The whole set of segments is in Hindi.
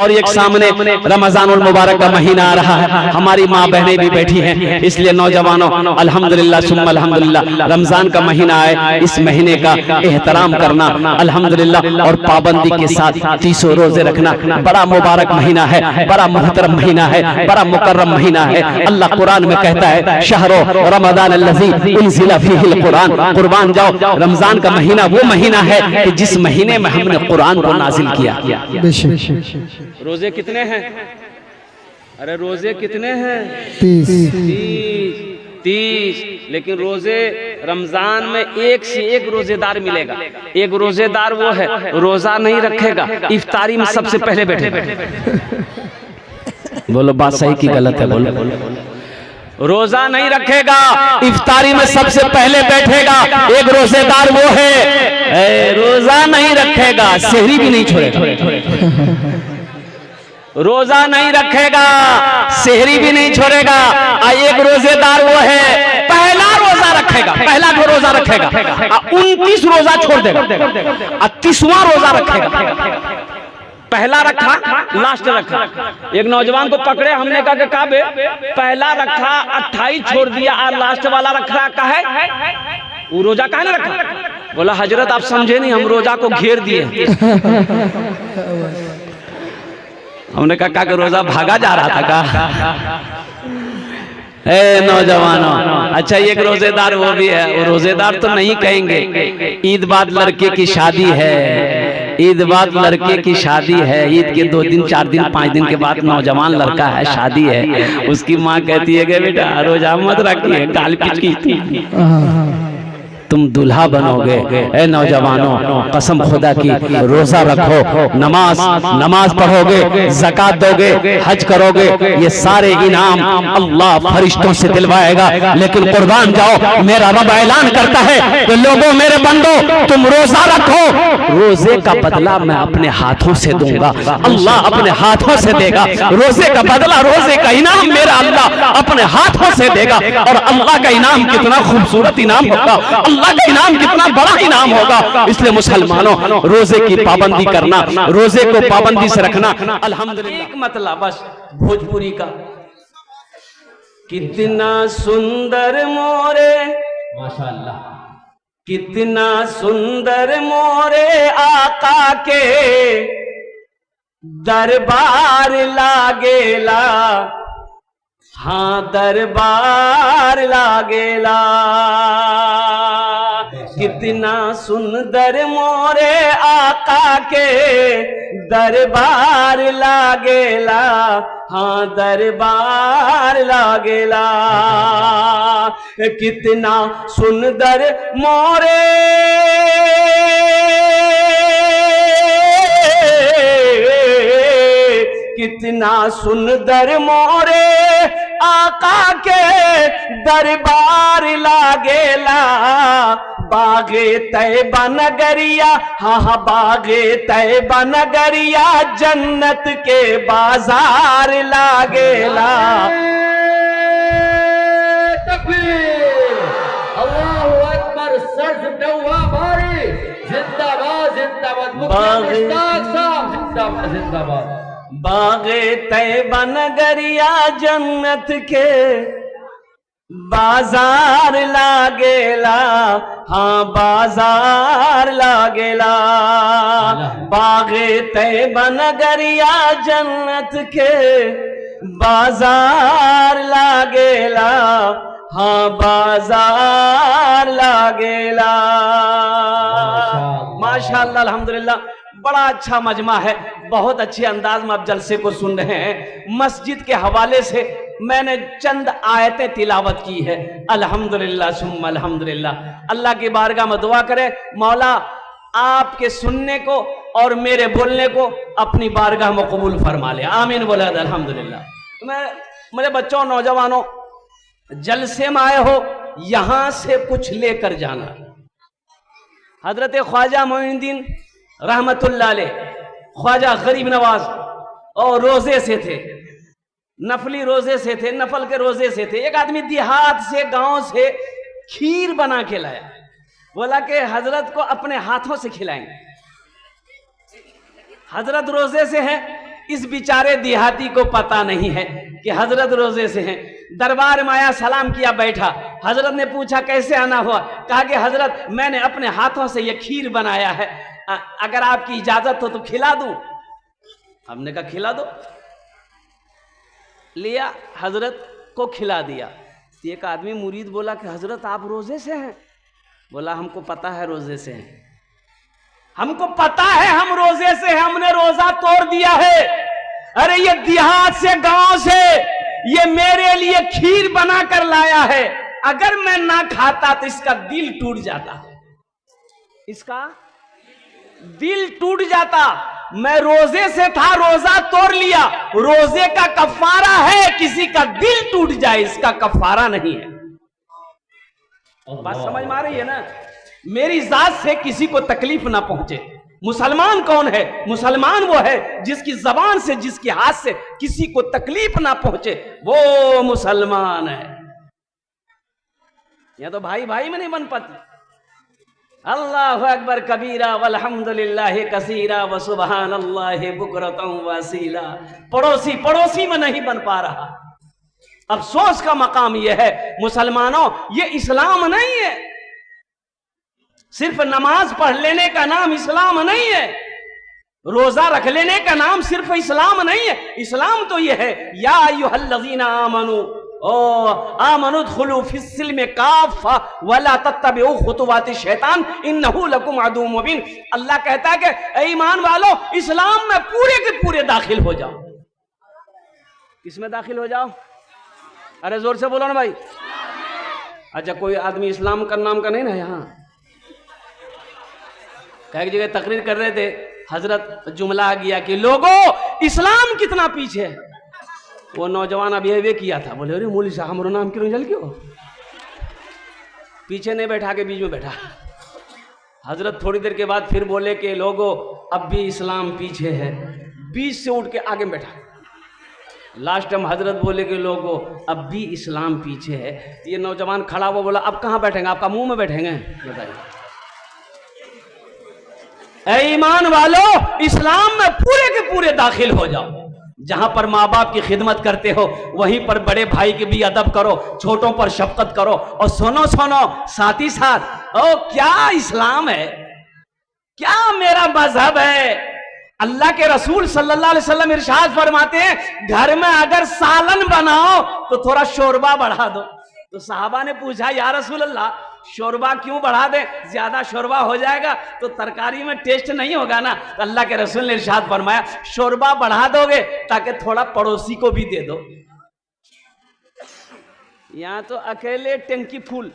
और एक सामने रमजानुल मुबारक का महीना आ रहा है, हमारी माँ बहनें भी बैठी हैं, इसलिए नौजवानों अल्हम्दुलिल्लाह सुम्मा अल्हम्दुलिल्लाह रमजान का महीना आए, इस महीने का एहतराम करना अल्हम्दुलिल्लाह और पाबंदी के साथ 30 रोजे रखना। बड़ा मुबारक महीना है, बड़ा मुहतरम महीना है, बड़ा मुकर्रम महीना है। अल्लाह कुरान में कहता है शहरो रमजान अल्लज़ी उन्ज़िला फ़ीहिल कुरान, कुर्बान जाओ रमजान का महीना वो महीना है कि जिस महीने में हमने कुरान को नाजिल किया। रोजे कितने हैं? अरे रोजे कितने हैं? 30। लेकिन रोजे रमजान में एक से एक रोजेदार मिलेगा। एक रोजेदार वो है रोजा नहीं रखेगा, इफ्तारी में सबसे पहले बैठेगा। बोलो बात सही की गलत है? बोलो। रोजा नहीं रखेगा, इफ्तारी में सबसे पहले बैठेगा। एक रोजेदार वो है रोजा नहीं रखेगा, सेहरी भी नहीं छोड़ेगा। रोजा नहीं रखेगा, सेहरी भी नहीं छोड़ेगा। एक रोजेदार वो है पहला रोजा रखेगा, पहला जो रोजा रखेगा 29 रोजा छोड़ देगा, 30वां रोजा रखेगा। पहला रखा, लास्ट रखा। एक नौजवान को पकड़े, हमने कहा कि काबे पहला रखा 28 छोड़ दिया और लास्ट वाला रखा का है वो रोजा काहे ना रखा? बोला हजरत आप समझे नहीं, हम रोजा को घेर दिए। हमने कहा कि रोजा भागा जा रहा था का? नौजवानों अच्छा एक रोजेदार वो भी है, वो रोजेदार तो नहीं कहेंगे। ईद बाद लड़के की शादी है, ईद बाद लड़के की शादी है, ईद के 2 दिन 4 दिन 5 दिन के बाद नौजवान लड़का है, शादी है। उसकी माँ कहती है कि बेटा रोजा मत रखिए, गाल पिचकी तुम दूल्हा बनोगे। ए नौजवानों कसम खुदा की रोजा रखो, नमाज पढ़ोगे, ज़कात दोगे, हज करोगे, ये सारे इनाम अल्लाह फरिश्तों से दिलवाएगा। लेकिन कुर्बान जाओ, मेरा रब ऐलान करता है कि लोगों मेरे बंदो तुम रोजा रखो, रोजे का बदला मैं अपने हाथों से दूंगा। अल्लाह अपने हाथों से देगा रोजे का बदला, रोजे का इनाम मेरा अल्लाह अपने हाथों से देगा। और अल्लाह का इनाम कितना खूबसूरत इनाम होगा, अल्लाह का इनाम कितना बड़ा इनाम होगा। इसलिए मुसलमानों रोजे की पाबंदी करना, रोजे को पाबंदी से रखना अल्हम्दुलिल्लाह। एक मतलब बस भोजपुरी का, कितना सुंदर मोरे माशाअल्लाह, कितना सुंदर मोरे आका के दरबार लागेला, हाँ दरबार लागेला। कितना सुंदर मोरे आका के दरबार लागेला, हाँ दरबार लागेला। कितना सुंदर मोरे कितना सुंदर मोरे आका के दरबार लागेला। बागे तैबा नगरिया, हाँ बागे तैबा नगरिया, जन्नत के बाजार लागेला। तकबीर, अल्लाहु अकबर, सर नौवा भारी, जिंदाबाद जिंदाबाद, जिंदाबाद जिंदाबाद। बागे तैबा नगरिया, जन्नत के बाजार लागेला, हाँ बाजार लागेला। बागे तैबा नगरिया, जन्नत के बाजार लागेला, हाँ बाजार लागेला। माशाअल्लाह अल्हम्दुलिल्लाह, बड़ा अच्छा मजमा है, बहुत अच्छे अंदाज में आप जलसे को सुन रहे हैं। मस्जिद के हवाले से मैंने चंद आयतें तिलावत की है। अल्हम्दुलिल्लाह सुम्मा अल्हम्दुलिल्लाह। अल्लाह की बारगाह में दुआ करें मौला आपके सुनने को और मेरे बोलने को अपनी बारगाह में कबूल फरमा ले, आमीन बोला अल्हम्दुलिल्लाह। तो मैं मेरे बच्चों नौजवानों जलसे में आए हो, यहां से कुछ लेकर जाना। हजरत ख्वाजा मोइनुद्दीन रहमतुल्लाह अलैह, ख्वाजा गरीब नवाज, और रोजे से थे, नफली रोजे से थे, नफल के रोजे से थे। एक आदमी देहात से गांव से खीर बना के लाया, बोला कि हजरत को अपने हाथों से खिलाएंगे। हजरत रोजे से हैं, इस बेचारे देहाती को पता नहीं है कि हजरत रोजे से हैं। दरबार में आया, सलाम किया, बैठा। हजरत ने पूछा कैसे आना हुआ? कहा कि हजरत मैंने अपने हाथों से ये खीर बनाया है, अगर आपकी इजाजत हो तो खिला दूं। हमने कहा खिला दो। लिया, हजरत को खिला दिया। एक आदमी मुरीद बोला कि हजरत आप रोजे से हैं? बोला हमको पता है रोजे से हैं, हमको पता है हम रोजे से हैं, हमने रोजा तोड़ दिया है। अरे ये देहात से, गांव से ये मेरे लिए खीर बनाकर लाया है, अगर मैं ना खाता तो इसका दिल टूट जाता, इसका दिल टूट जाता। मैं रोजे से था, रोजा तोड़ लिया, रोजे का कफारा है किसी का दिल टूट जाए, इसका कफारा नहीं है। बात समझ में आ रही है ना? मेरी जात से किसी को तकलीफ ना पहुंचे। मुसलमान कौन है? मुसलमान वो है जिसकी जबान से, जिसके हाथ से किसी को तकलीफ ना पहुंचे, वो मुसलमान है। यह तो भाई भाई में नहीं बन पाती। अल्लाहु अकबर कबीरा वल्हम्दुलिल्लाह कसीरा व सुबहानल्लाहि बुकरतम वसीला। पड़ोसी पड़ोसी में नहीं बन पा रहा। अफसोस का मकाम यह है मुसलमानों, ये इस्लाम नहीं है। सिर्फ नमाज पढ़ लेने का नाम इस्लाम नहीं है, रोजा रख लेने का नाम सिर्फ इस्लाम नहीं है। इस्लाम तो यह है या अय्युहल्लज़ीना आमनू आमनुदखुलू फिस्सिल्मि काफ़ा वला तत्तबिउ खुतुवाति शैतान इन्नहु लकुम अदुव्वुम मुबीन। अल्लाह कहता है कि ईमान वालों, इस्लाम में पूरे के पूरे दाखिल हो जाओ। किसमें दाखिल हो जाओ? अरे जोर से बोलो ना भाई। अच्छा, कोई आदमी इस्लाम का नाम का नहीं ना यहाँ? कई जगह तकरीर कर रहे थे, हजरत जुमला आ गया कि लोगों इस्लाम कितना पीछे है। वो नौजवान अभी वे किया था, बोले अरे मौलवी साहब हमारा नाम क्यों जल क्यों? पीछे नहीं बैठा के बीच में बैठा। हजरत थोड़ी देर के बाद फिर बोले कि लोगों अब भी इस्लाम पीछे है, बीच से उठ के आगे में बैठा। लास्ट टाइम हजरत बोले कि लोगों अब भी इस्लाम पीछे है। ये नौजवान खड़ा हुआ बोला अब कहाँ बैठेंगे? आपका मुंह में बैठेंगे? बताइए। ऐ ईमान वालों, इस्लाम में पूरे के पूरे दाखिल हो जाओ। जहां पर माँ बाप की खिदमत करते हो वहीं पर बड़े भाई की भी अदब करो, छोटों पर शफकत करो। और सुनो सुनो साथ ही साथ, ओ क्या इस्लाम है, क्या मेरा मजहब है। अल्लाह के रसूल सल्लल्लाहु अलैहि वसल्लम इरशाद फरमाते हैं घर में अगर सालन बनाओ तो थोड़ा शोरबा बढ़ा दो। तो साहबा ने पूछा या रसूल अल्लाह शोरबा क्यों बढ़ा दे, ज्यादा शोरबा हो जाएगा तो तरकारी में टेस्ट नहीं होगा ना। तो अल्लाह के रसूल ने इरशाद फरमाया शोरबा बढ़ा दोगे ताकि थोड़ा पड़ोसी को भी दे दो। यहां तो अकेले टंकी फूल,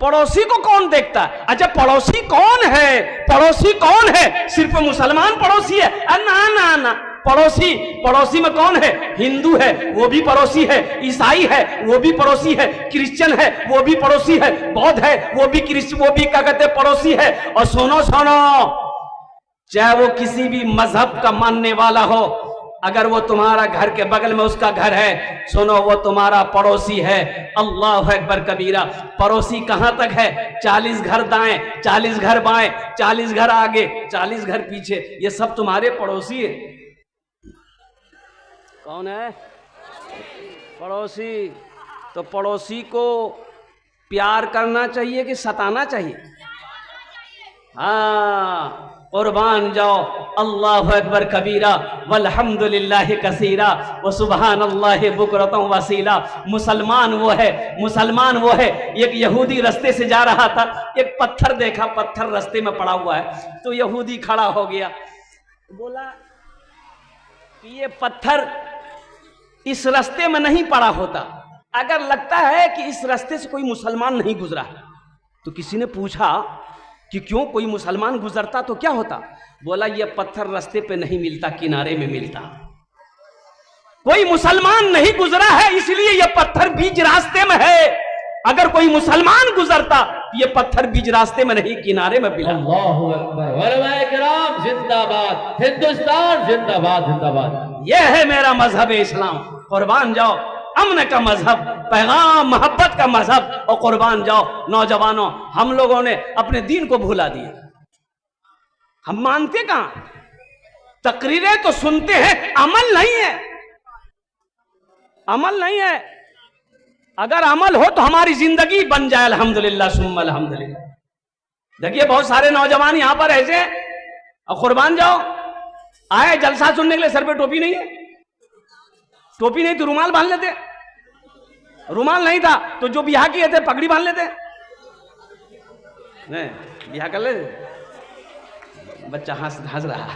पड़ोसी को कौन देखता है? अच्छा पड़ोसी कौन है? पड़ोसी कौन है? सिर्फ मुसलमान पड़ोसी है? ना ना ना, पड़ोसी पड़ोसी में कौन है? हिंदू है वो भी पड़ोसी है, ईसाई है वो भी पड़ोसी है, क्रिश्चियन है वो भी पड़ोसी है, बौद्ध है वो भी क्या कहते पड़ोसी है। और सुनो सुनो, चाहे वो किसी भी मजहब का मानने वाला हो, अगर वो तुम्हारा घर के बगल में उसका घर है, सुनो वो तुम्हारा पड़ोसी है। अल्लाह अकबर कबीरा। पड़ोसी कहां तक है? 40 घर दाएं, 40 घर बाएं, 40 घर आगे, 40 घर पीछे, ये सब तुम्हारे पड़ोसी है। कौन है? पड़ोसी। तो पड़ोसी को प्यार करना चाहिए कि सताना चाहिए? हाँ, कुर्बान जाओ। अल्लाहु अकबर कबीरा वल्हम्दुलिल्लाहि कसीरा व सुबहानल्लाहि बुकरतम वसीला। मुसलमान वो है, मुसलमान वो है। एक यहूदी रास्ते से जा रहा था, एक पत्थर देखा, पत्थर रास्ते में पड़ा हुआ है। तो यहूदी खड़ा हो गया, बोला कि ये पत्थर इस रास्ते में नहीं पड़ा होता, अगर लगता है कि इस रास्ते से कोई मुसलमान नहीं गुजरा। तो किसी ने पूछा कि क्यों, कोई मुसलमान गुजरता तो क्या होता? बोला ये पत्थर रास्ते पे नहीं मिलता, किनारे में मिलता। कोई मुसलमान नहीं गुजरा है इसलिए ये पत्थर बीच रास्ते में है। अगर कोई मुसलमान गुजरता ये पत्थर बीच रास्ते में नहीं, किनारे में मिला। अल्लाहु अकबर। उलमाए किराम जिंदाबाद, हिंदुस्तान जिंदाबाद जिंदाबाद। यह है मेरा मजहब इस्लाम। कुर्बान जाओ, अमन का मजहब, पैगाम मोहब्बत का मजहब। और कुर्बान जाओ नौजवानों, हम लोगों ने अपने दीन को भुला दिया। हम मानते कहां? तकरीरें तो सुनते हैं, अमल नहीं है, अमल नहीं है। अगर अमल हो तो हमारी जिंदगी बन जाए, अल्हम्दुलिल्लाह सुम्मा अल्हम्दुलिल्लाह। देखिए बहुत सारे नौजवान यहां पर ऐसे हैं, और कुर्बान जाओ, आए जलसा सुनने के लिए, सर पे टोपी नहीं है, टोपी नहीं तो रुमाल बांध लेते, रुमाल नहीं था तो जो ब्याह किए थे पगड़ी बांध लेते, नहीं ब्याह कर लेते। बच्चा हंस रहा,